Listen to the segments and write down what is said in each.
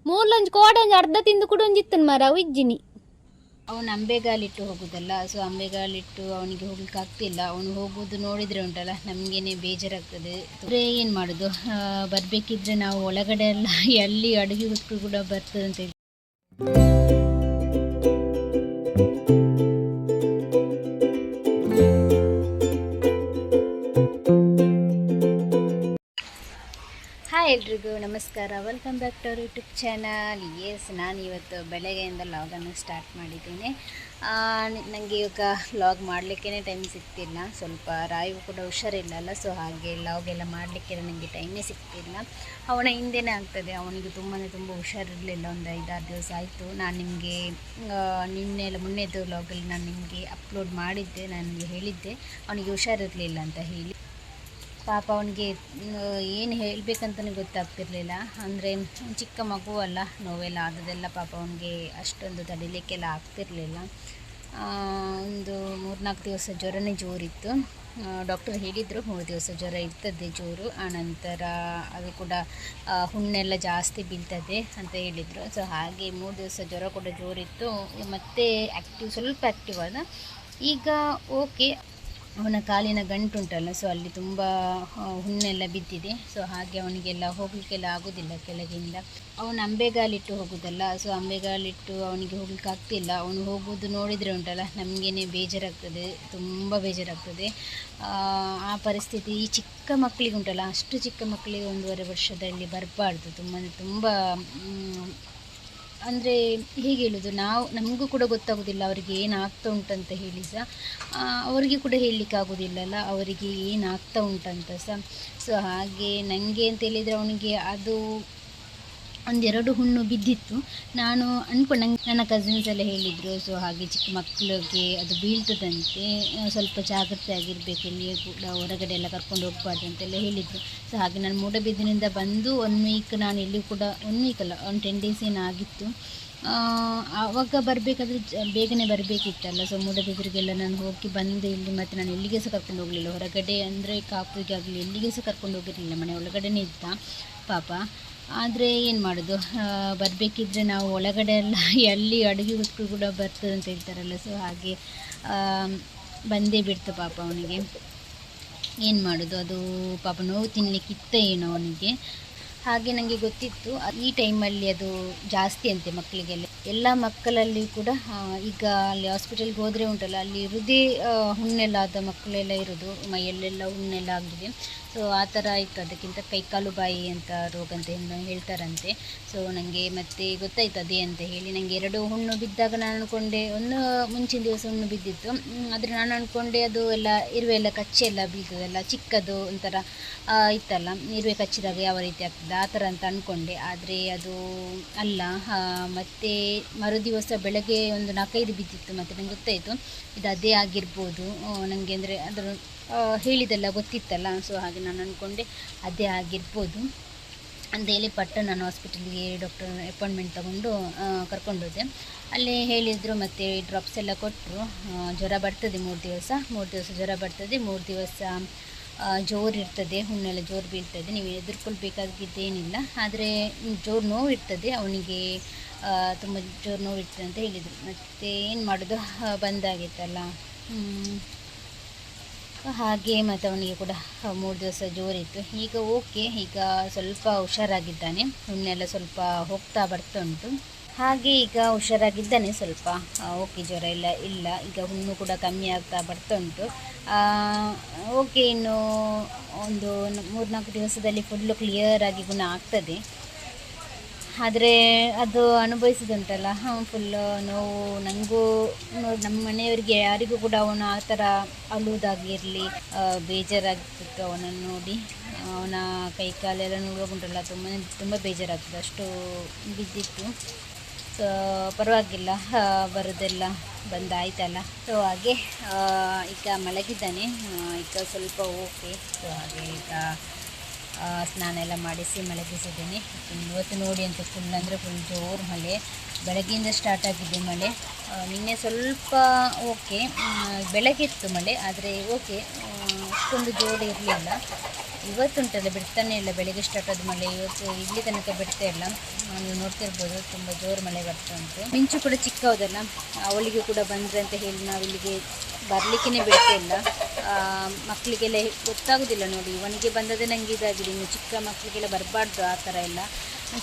ಮೂರ್ಲೊಂಜಿ ಕೋಡಂಜಿ ಅರ್ಧ ತಿಂದು ಕೂಡ ಒಂಜಿತ್ತನ್ ಮರ ಇಜ್ಜಿನಿ. ಅವನು ಅಂಬೆಗಾಲಿಟ್ಟು ಹೋಗುದಲ್ಲ, ಸೊ ಅಂಬೆಗಾಲಿಟ್ಟು ಅವನಿಗೆ ಹೋಗ್ಲಿಕ್ಕೆ ಆಗ್ತಿಲ್ಲ. ಅವನು ಹೋಗುದು ನೋಡಿದ್ರೆ ಉಂಟಲ್ಲ ನಮಗೇನೆ ಬೇಜಾರಾಗ್ತದೆ. ಏನು ಮಾಡೋದು, ಬರಬೇಕಿದ್ರೆ ನಾವು ಒಳಗಡೆ ಎಲ್ಲ ಎಲ್ಲಿ ಅಡುಗೆ ಕೂಡ ಬರ್ತದೆ ಅಂತ ಹೇಳಿ. ಹಾಯ್ ಎಲ್ರಿಗೂ ನಮಸ್ಕಾರ, welcome back to our YouTube channel. ನಾನು ಇವತ್ತು ಬೆಳಗ್ಗೆಯಿಂದ ಲಾಗನ್ನು ಸ್ಟಾರ್ಟ್ ಮಾಡಿದ್ದೇನೆ. ನನಗೆ ಇವಾಗ ಲಾಗ್ ಮಾಡಲಿಕ್ಕೇ ಟೈಮ್ ಸಿಗ್ತಿಲ್ಲ. ಸ್ವಲ್ಪ ರಾಯು ಕೂಡ ಹುಷಾರಿಲ್ಲಲ್ಲ, ಸೊ ಹಾಗೆ ಲಾಗೆಲ್ಲ ಮಾಡಲಿಕ್ಕೆ ನನಗೆ ಟೈಮೇ ಸಿಗ್ತಿಲ್ಲ. ಅವನ ಹಿಂದೆನೇ ಆಗ್ತದೆ. ಅವನಿಗೆ ತುಂಬ ಹುಷಾರಿರಲಿಲ್ಲ. ಒಂದು 5-6 ದಿವಸ ಆಯಿತು. ನಾನು ನಿಮಗೆ ಮೊನ್ನೆದು ಲಾಗಲ್ಲಿ ನಾನು ನಿಮಗೆ ಅಪ್ಲೋಡ್ ಮಾಡಿದ್ದೆ. ನನಗೆ ಹೇಳಿದ್ದೆ ಅವನಿಗೆ ಹುಷಾರಿರಲಿಲ್ಲ ಅಂತ ಹೇಳಿ. ಪಾಪ ಅವನಿಗೆ ಏನು ಹೇಳಬೇಕಂತಲೇ ಗೊತ್ತಾಗ್ತಿರ್ಲಿಲ್ಲ. ಅಂದರೆ ಚಿಕ್ಕ ಮಗು ಅಲ್ಲ, ನೋವೆಲ್ಲ ಆದದೆಲ್ಲ ಪಾಪ ಅವನಿಗೆ ಅಷ್ಟೊಂದು ತಡಿಲಿಕ್ಕೆಲ್ಲ ಆಗ್ತಿರಲಿಲ್ಲ. ಒಂದು 3-4 ದಿವಸ ಜ್ವರನೇ ಜೋರಿತ್ತು. ಡಾಕ್ಟರ್ ಹೇಳಿದರು 3 ದಿವಸ ಜ್ವರ ಇರ್ತದೆ ಜೋರು, ಆನಂತರ ಅದು ಕೂಡ ಹುಣ್ಣೆಲ್ಲ ಜಾಸ್ತಿ ಬೀಳ್ತದೆ ಅಂತ ಹೇಳಿದರು. ಸೊ ಹಾಗೆ 3 ದಿವಸ ಜ್ವರ ಕೂಡ ಜೋರಿತ್ತು. ಮತ್ತು ಸ್ವಲ್ಪ ಆ್ಯಕ್ಟಿವ್ ಆದ. ಈಗ ಓಕೆ, ಅವನ ಕಾಲಿನ ಗಂಟುಂಟಲ್ಲ, ಸೊ ಅಲ್ಲಿ ತುಂಬ ಹುಣ್ಣೆಲ್ಲ ಬಿದ್ದಿದೆ. ಸೊ ಹಾಗೆ ಅವನಿಗೆಲ್ಲ ಹೋಗಲಿಕ್ಕೆಲ್ಲ ಆಗೋದಿಲ್ಲ ಕೆಳಗಿಂದ. ಅವನು ಅಂಬೆಗಾಲಿಟ್ಟು ಹೋಗೋದಲ್ಲ, ಸೊ ಅಂಬೆಗಾಲಿಟ್ಟು ಅವನಿಗೆ ಹೋಗ್ಲಿಕ್ಕೆ ಆಗ್ತಿಲ್ಲ. ಅವನು ಹೋಗೋದು ನೋಡಿದರೆ ಉಂಟಲ್ಲ ನಮಗೇನೆ ಬೇಜಾರಾಗ್ತದೆ, ತುಂಬ ಬೇಜಾರಾಗ್ತದೆ. ಆ ಪರಿಸ್ಥಿತಿ ಈ ಚಿಕ್ಕ ಮಕ್ಕಳಿಗೆ ಉಂಟಲ್ಲ, ಅಷ್ಟು ಚಿಕ್ಕ ಮಕ್ಕಳಿಗೆ 1.5 ವರ್ಷದಲ್ಲಿ ಬರಬಾರ್ದು. ತುಂಬ ಅಂದರೆ ಹೇಗೆ ಹೇಳೋದು, ನಮಗೂ ಕೂಡ ಗೊತ್ತಾಗೋದಿಲ್ಲ ಅವರಿಗೆ ಏನಾಗ್ತಾ ಉಂಟಂತ ಹೇಳಿ ಸಹ. ಅವರಿಗೆ ಕೂಡ ಹೇಳಲಿಕ್ಕೆ ಆಗೋದಿಲ್ಲಲ್ಲ ಅವರಿಗೆ ಏನಾಗ್ತಾ ಉಂಟಂತ ಸಹ. ಸೊ ಹಾಗೆ ನನಗೆ ಅಂತ ಹೇಳಿದರೆ ಅವನಿಗೆ ಅದು 1-2 ಹುಣ್ಣು ಬಿದ್ದಿತ್ತು. ನಾನು ನನ್ನ ಕಸಿನ್ಸ್ ಎಲ್ಲ ಹೇಳಿದರು, ಸೊ ಹಾಗೆ ಚಿಕ್ಕ ಮಕ್ಕಳಿಗೆ ಅದು ಬೀಳ್ತದಂತೆ, ಸ್ವಲ್ಪ ಜಾಗ್ರತೆ ಆಗಿರಬೇಕು, ಎಲ್ಲಿಯೂ ಕೂಡ ಹೊರಗಡೆ ಎಲ್ಲ ಕರ್ಕೊಂಡು ಹೋಗಬಾರ್ದು ಅಂತೆಲ್ಲ ಹೇಳಿದರು. ಸೊ ಹಾಗೆ ನಾನು ಮೂಡಬಿದ್ರಿನಿಂದ ಬಂದು 1 ವೀಕ್ ನಾನು ಎಲ್ಲಿಯೂ ಕೂಡ 1 ವೀಕ್ ಅಲ್ಲ, ಒಂದು 10 ಡೇಸ್ ಏನಾಗಿತ್ತು. ಆವಾಗ ಬರಬೇಕಾದ್ರೆ ಬೇಗನೆ ಬರಬೇಕಿತ್ತಲ್ಲ. ಸೊ ಮೂಡಬಿದ್ರಿಗೆಲ್ಲ ನಾನು ಹೋಗಿ ಬಂದೆ ಇಲ್ಲಿ. ಮತ್ತು ನಾನು ಎಲ್ಲಿಗೆ ಸಹ ಕರ್ಕೊಂಡು ಹೋಗಲಿಲ್ಲ ಹೊರಗಡೆ, ಅಂದರೆ ಕಾಪುಗೆ ಆಗಲಿ ಎಲ್ಲಿಗೆ ಸಹ ಕರ್ಕೊಂಡು ಹೋಗಿರಲಿಲ್ಲ, ಮನೆ ಒಳಗಡೆನೇ ಇದ್ದ ಪಾಪ. ಆದರೆ ಏನು ಮಾಡೋದು, ಬರಬೇಕಿದ್ರೆ ನಾವು ಒಳಗಡೆ ಎಲ್ಲ ಎಲ್ಲಿ ಅಡುಗೆ ಕೂಡ ಬರ್ತದೆ ಅಂತ ಹೇಳ್ತಾರಲ್ಲ, ಸೊ ಹಾಗೆ ಬಂದೇ ಬಿಡ್ತು ಪಾಪ ಅವನಿಗೆ. ಏನು ಮಾಡೋದು, ಅದು ಪಾಪ ನೋವು ತಿನ್ನಲಿಕ್ಕಿತ್ತ ಏನೋ ಅವನಿಗೆ. ಹಾಗೆ ನನಗೆ ಗೊತ್ತಿತ್ತು ಈ ಟೈಮಲ್ಲಿ ಅದು ಜಾಸ್ತಿ ಅಂತೆ ಮಕ್ಕಳಿಗೆಲ್ಲ. ಎಲ್ಲ ಮಕ್ಕಳಲ್ಲಿ ಕೂಡ ಈಗ ಅಲ್ಲಿ ಹಾಸ್ಪಿಟಲ್ಗೆ ಹೋದರೆ ಉಂಟಲ್ಲ, ಅಲ್ಲಿ ಇರೋದೇ ಹುಣ್ಣೆಲ್ಲ ಆದ ಮಕ್ಕಳೆಲ್ಲ ಇರೋದು, ಮೈಯಲ್ಲೆಲ್ಲ ಹುಣ್ಣೆಲ್ಲ ಆಗಿದೆ. ಸೊ ಆ ಥರ ಇತ್ತು. ಅದಕ್ಕಿಂತ ಕೈಕಾಲು ಬಾಯಿ ಅಂತ ರೋಗ ಅಂತ ಹೇಳ್ತಾರಂತೆ. ಸೊ ನನಗೆ ಮತ್ತೆ ಗೊತ್ತಾಯ್ತು ಅದೇ ಅಂತ ಹೇಳಿ. ನನಗೆ 2 ಹುಣ್ಣು ಬಿದ್ದಾಗ ನಾನು ಅಂದ್ಕೊಂಡೆ, ಒಂದು ಮುಂಚಿನ ದಿವಸ ಹುಣ್ಣು ಬಿದ್ದಿತ್ತು, ಆದರೆ ನಾನು ಅಂದ್ಕೊಂಡೆ ಅದು ಎಲ್ಲ ಇರುವೆ ಎಲ್ಲ ಕಚ್ಚಿ ಎಲ್ಲ ಬೀಳ್ತದಲ್ಲ, ಚಿಕ್ಕದು ಒಂಥರ ಇತ್ತಲ್ಲ, ಇರುವೆ ಕಚ್ಚಿದಾಗ ಯಾವ ರೀತಿ ಆಗ್ತದೆ ಆ ಥರ ಅಂತ ಅಂದ್ಕೊಂಡೆ. ಆದರೆ ಅದು ಅಲ್ಲ. ಮತ್ತು ಮರುದಿವಸ ಬೆಳಗ್ಗೆ ಒಂದು 4-5 ಬಿದ್ದಿತ್ತು. ಮತ್ತು ನನಗೆ ಗೊತ್ತಾಯಿತು ಇದು ಅದೇ ಆಗಿರ್ಬೋದು ನನಗೆ, ಅಂದರೆ ಅದರ ಹೇಳಿದೆಲ್ಲ ಗೊತ್ತಿತ್ತಲ್ಲ. ಸೊ ಹಾಗೆ ನಾನು ಅಂದ್ಕೊಂಡೆ ಅದೇ ಆಗಿರ್ಬೋದು ಅಂತ ಹೇಳಿ ನಾನು ಹಾಸ್ಪಿಟಲ್ಗೆ ಡಾಕ್ಟರ್ ಅಪಾಯಿಂಟ್ಮೆಂಟ್ ತಗೊಂಡು ಕರ್ಕೊಂಡೋದೆ. ಅಲ್ಲೇ ಹೇಳಿದರು, ಮತ್ತು ಡ್ರಾಪ್ಸ್ ಎಲ್ಲ ಕೊಟ್ಟರು. ಜ್ವರ ಬರ್ತದೆ 3 ದಿವಸ ಜ್ವರ ಬರ್ತದೆ, 3 ದಿವಸ ಜೋರು ಇರ್ತದೆ, ಹುಣ್ಣೆಲ್ಲ ಜೋರು ಬೀಳ್ತದೆ, ನೀವು ಹೆದರ್ಕೊಳ್ಬೇಕಾಗಿದ್ದೇನಿಲ್ಲ, ಆದರೆ ಜೋರು ನೋವು ಇರ್ತದೆ ಅವನಿಗೆ, ತುಂಬ ಜೋರು ನೋವು ಇರ್ತದೆ ಅಂತ ಹೇಳಿದರು. ಮತ್ತು ಏನು ಮಾಡೋದು, ಬಂದಾಗಿತ್ತಲ್ಲ ಹಾಗೆ. ಮತ್ತು ಅವನಿಗೆ ಕೂಡ 3 ದಿವಸ ಜೋರಿತ್ತು. ಈಗ ಓಕೆ, ಈಗ ಸ್ವಲ್ಪ ಹುಷಾರಾಗಿದ್ದಾನೆ, ಹುಣ್ಣೆಲ್ಲ ಸ್ವಲ್ಪ ಹೋಗ್ತಾ ಬರ್ತಾ ಉಂಟು. ಹಾಗೆ ಈಗ ಹುಷಾರಾಗಿದ್ದಾನೆ ಸ್ವಲ್ಪ, ಓಕೆ, ಜ್ವರ ಎಲ್ಲ ಇಲ್ಲ. ಈಗ ಹುಣ್ಣು ಕೂಡ ಕಮ್ಮಿ ಆಗ್ತಾ ಬರ್ತಾ ಉಂಟು. ಓಕೆ, ಇನ್ನು ಒಂದು 3-4 ದಿವಸದಲ್ಲಿ ಫುಲ್ಲು ಕ್ಲಿಯರಾಗಿ ಗುಣ ಆಗ್ತದೆ. ಆದರೆ ಅದು ಅನುಭವಿಸಿದುಂಟಲ್ಲ ಫುಲ್ಲು ನೋವು. ನನಗೂ ನಮ್ಮ ಮನೆಯವರಿಗೆ ಯಾರಿಗೂ ಕೂಡ ಅವನು ಆ ಥರ ಅಳುವುದಾಗಿರಲಿ ಬೇಜಾರಾಗ್ತಿತ್ತು ಅವನನ್ನು ನೋಡಿ. ಅವನ ಕೈ ಕಾಲೆಲ್ಲ ನೋಡುವುದುಂಟಲ್ಲ ತುಂಬ ಬೇಜಾರಾಗ್ತದೆ, ಅಷ್ಟು ಬಿದ್ದಿತ್ತು. ಸೊ ಪರವಾಗಿಲ್ಲ, ಬರೋದೆಲ್ಲ ಬಂದಾಯ್ತಲ್ಲ. ಸೊ ಹಾಗೆ ಈಗ ಮಲಗಿದ್ದಾನೆ, ಈಗ ಸ್ವಲ್ಪ ಓಕೆ. ಸೊ ಹಾಗೆ ಈಗ ಸ್ನಾನ ಎಲ್ಲ ಮಾಡಿಸಿ ಮಲಗಿಸಿದ್ದೇನೆ. ಇವತ್ತು ನೋಡಿ ಅಂತ ಫುಲ್ ಜೋರು ಮಳೆ, ಬೆಳಗ್ಗೆಯಿಂದ ಸ್ಟಾರ್ಟ್ ಆಗಿದೆ ಮಳೆ. ನಿನ್ನೆ ಸ್ವಲ್ಪ ಓಕೆ, ಬೆಳಗ್ಗೆ ಇತ್ತು ಮಳೆ, ಆದರೆ ಓಕೆ ಅಷ್ಟೊಂದು ಜೋರು ಇರಲಿಲ್ಲ. ಇವತ್ತುಂಟಲ್ಲ ಬಿಡ್ತಾನೆ ಇಲ್ಲ, ಬೆಳಿಗ್ಗೆ ಸ್ಟಾರ್ಟ್ ಆದ ಮಳೆ ಇವತ್ತು ಇಲ್ಲಿ ತನಕ ಬಿಡ್ತಾ ಇಲ್ಲ. ನೀವು ನೋಡ್ತಿರ್ಬೋದು ತುಂಬ ಜೋರು ಮಳೆ ಬರ್ತಾ ಉಂಟು. ಮಿಂಚು ಕೂಡ ಚಿಕ್ಕವದಲ್ಲ, ಅವಳಿಗೆ ಕೂಡ ಬಂದರೆ ಅಂತ ಹೇಳಿ ನಾವಿಲ್ಲಿಗೆ ಬರಲಿಕ್ಕೇ ಬಿಡ್ತಾ ಇಲ್ಲ. ಮಕ್ಕಳಿಗೆಲ್ಲ ಗೊತ್ತಾಗೋದಿಲ್ಲ ನೋಡಿ, ಇವನಿಗೆ ಬಂದದೇ ನನಗೆ ಇದಾಗಿದೆ, ಇನ್ನು ಚಿಕ್ಕ ಮಕ್ಕಳಿಗೆಲ್ಲ ಬರಬಾರ್ದು ಆ ಥರ ಎಲ್ಲ.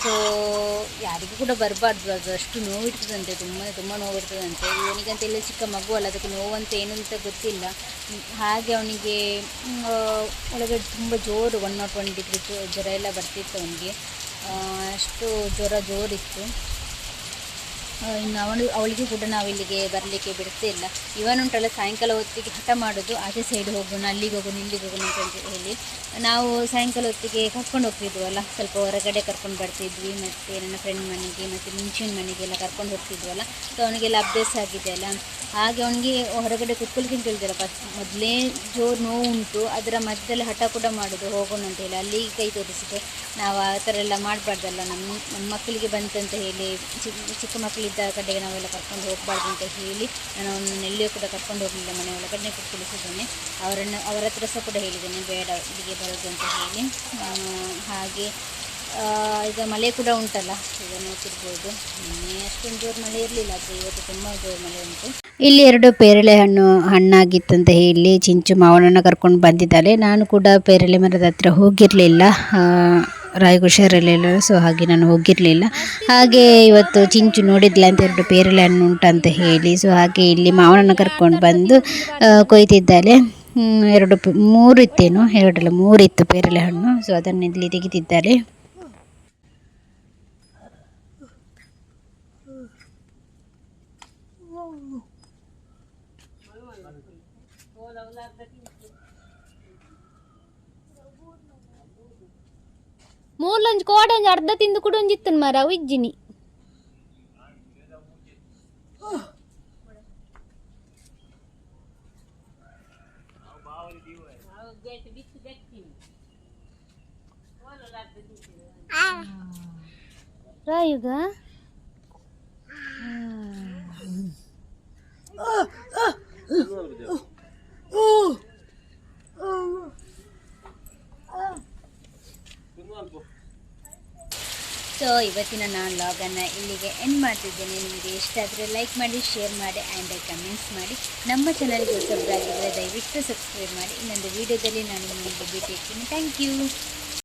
ಸೊ ಯಾರಿಗೂ ಕೂಡ ಬರಬಾರ್ದು, ಅದು ಅಷ್ಟು ನೋವಿರ್ತದಂತೆ, ತುಂಬ ನೋವಿರ್ತದಂತೆ. ಇವನಿಗಂತ ಎಲ್ಲ ಚಿಕ್ಕ ಮಗು ಅಲ್ಲ, ಅದಕ್ಕೆ ನೋವಂತ ಏನು ಅಂತ ಗೊತ್ತಿಲ್ಲ. ಹಾಗೆ ಅವನಿಗೆ ಒಳಗಡೆ ತುಂಬ ಜೋರು 101 ಡಿಗ್ರಿ ಜ್ವರ ಎಲ್ಲ ಬರ್ತಿತ್ತು ಅವನಿಗೆ, ಅಷ್ಟು ಜೋರಿತ್ತು. ಇನ್ನು ಅವಳಿಗೂ ಕೂಡ ನಾವು ಇಲ್ಲಿಗೆ ಬರಲಿಕ್ಕೆ ಬಿಡ್ತಾ ಇಲ್ಲ. ಇವನುಂಟಲ್ಲ ಸಾಯಂಕಾಲ ಹೊತ್ತಿಗೆ ಹಠ ಮಾಡೋದು, ಆಚೆ ಸೈಡ್ ಹೋಗೋಣ, ಅಲ್ಲಿಗೆ ಹೋಗೋಣ, ಇಲ್ಲಿಗೆ ಹೋಗೋಣ ಅಂತ ಹೇಳಿ. ನಾವು ಸಾಯಂಕಾಲ ಹೊತ್ತಿಗೆ ಕರ್ಕೊಂಡು ಹೋಗ್ತಿದ್ವಲ್ಲ, ಸ್ವಲ್ಪ ಹೊರಗಡೆ ಕರ್ಕೊಂಡು ಬರ್ತಿದ್ವಿ, ಮತ್ತು ನನ್ನ ಫ್ರೆಂಡ್ ಮನೆಗೆ ಮತ್ತು ಮಿಂಚಿನ ಮನೆಗೆಲ್ಲ ಕರ್ಕೊಂಡು ಹೋಗ್ತಿದ್ವಲ್ಲ. ಸೊ ಅವನಿಗೆಲ್ಲ ಅಭ್ಯಾಸ ಆಗಿದೆ ಅಲ್ಲ, ಹಾಗೆ ಅವನಿಗೆ ಹೊರಗಡೆ ಕುತ್ಕೊಳ್ಲಿಕ್ಕೆ ಕೇಳ್ತಾರೆ. ಮೊದಲೇ ಜೋರು ನೋವು ಉಂಟು, ಅದರ ಮಧ್ಯದಲ್ಲಿ ಹಠ ಕೂಡ ಮಾಡೋದು ಹೋಗೋಣ ಅಂತ ಹೇಳಿ, ಅಲ್ಲಿಗೆ ಕೈ ತೋರಿಸಿದೆ. ನಾವು ಆ ಥರ ಎಲ್ಲ ಮಾಡಬಾರ್ದಲ್ಲ, ನಮ್ಮ ಮಕ್ಕಳಿಗೆ ಬಂತಂತ ಹೇಳಿ ಚಿಕ್ಕ ಮಕ್ಕಳಿದ್ದ ಕಡೆಗೆ ನಾವೆಲ್ಲ ಕರ್ಕೊಂಡು ಹೋಗಬಾರ್ದು ಅಂತ ಹೇಳಿ ನಾನು ಅವನನ್ನು ಎಲ್ಲಿಯೂ ಕೂಡ ಕರ್ಕೊಂಡು ಹೋಗಲಿಲ್ಲ, ಮನೆ ಒಳಗಡೆ ಕುಳಿಸಿದ್ದೇನೆ. ಅವರ ಹತ್ರ ಸಹ ಕೂಡ ಹೇಳಿದ್ದೇನೆ ಬೇಡ ಇಲ್ಲಿಗೆ ಬರೋದು ಅಂತ ಹೇಳಿ. ಹಾಗೆ ಈಗ ಮಳೆ ಕೂಡ ಉಂಟಲ್ಲ, ಈಗ ನೋಡ್ತಿರ್ಬೋದು. ನಿನ್ನೆ ಅಷ್ಟೊಂದು ಜೋರು ಮಳೆ ಇರಲಿಲ್ಲ, ಆದರೆ ಇವತ್ತು ತುಂಬ ಜೋರು ಮಳೆ ಉಂಟು. ಇಲ್ಲಿ 2 ಪೇರಳೆ ಹಣ್ಣಾಗಿತ್ತಂತ ಹೇಳಿ ಚಿಂಚು ಮಾವನನ್ನು ಕರ್ಕೊಂಡು ಬಂದಿದ್ದಾಳೆ. ನಾನು ಕೂಡ ಪೇರಳೆ ಮರದ ಹತ್ರ ಹೋಗಿರಲಿಲ್ಲ, ರಾಯಿಗೆ ಹುಷಾರಿರಲಿಲ್ಲ, ಸೊ ಹಾಗೆ ನಾನು ಹೋಗಿರಲಿಲ್ಲ. ಹಾಗೆ ಇವತ್ತು ಚಿಂಚು ನೋಡಿದ್ಲ ಅಂತ 2 ಪೇರಳೆ ಹಣ್ಣು ಉಂಟಂತ ಹೇಳಿ, ಸೊ ಹಾಗೆ ಇಲ್ಲಿ ಮಾವನನ್ನು ಕರ್ಕೊಂಡು ಬಂದು ಕೊಯ್ತಿದ್ದಾಳೆ. 3 ಇತ್ತೇನೋ, 2 ಅಲ್ಲ 3 ಇತ್ತು ಪೇರಳೆ ಹಣ್ಣು, ಸೊ ಅದನ್ನು ಇಲ್ಲಿ ತೆಗಿತಿದ್ದಾರೆ. ಮೂರ್ಲಂಜ್ ಕೋಡಂಜ್ ಅರ್ಧ ತಿಂದು ಕೂಡ ಒಂಜಿತ್ತನ್ ಮರ ಇಜ್ಜಿನಿ. ರಾಯುಗ ಸೊ ಇವತ್ತಿನ ನಾನು ಲಾಗನ್ನು ಇಲ್ಲಿಗೆ ಎಂಡ್ ಮಾಡ್ತಿದ್ದೇನೆ. ನಿಮಗೆ ಇಷ್ಟ ಆದರೆ ಲೈಕ್ ಮಾಡಿ, ಶೇರ್ ಮಾಡಿ ಆ್ಯಂಡ್ ಕಮೆಂಟ್ಸ್ ಮಾಡಿ. ನಮ್ಮ ಚಾನಲ್ಗೆ ಹೊಸಬರಾಗಿದ್ದರೆ ದಯವಿಟ್ಟು ಸಬ್ಸ್ಕ್ರೈಬ್ ಮಾಡಿ. ಇನ್ನೊಂದು ವೀಡಿಯೋದಲ್ಲಿ ನಾನು ನಿಮಗೆ ಭೇಟಿ ಆಗ್ತೀನಿ. Thank you.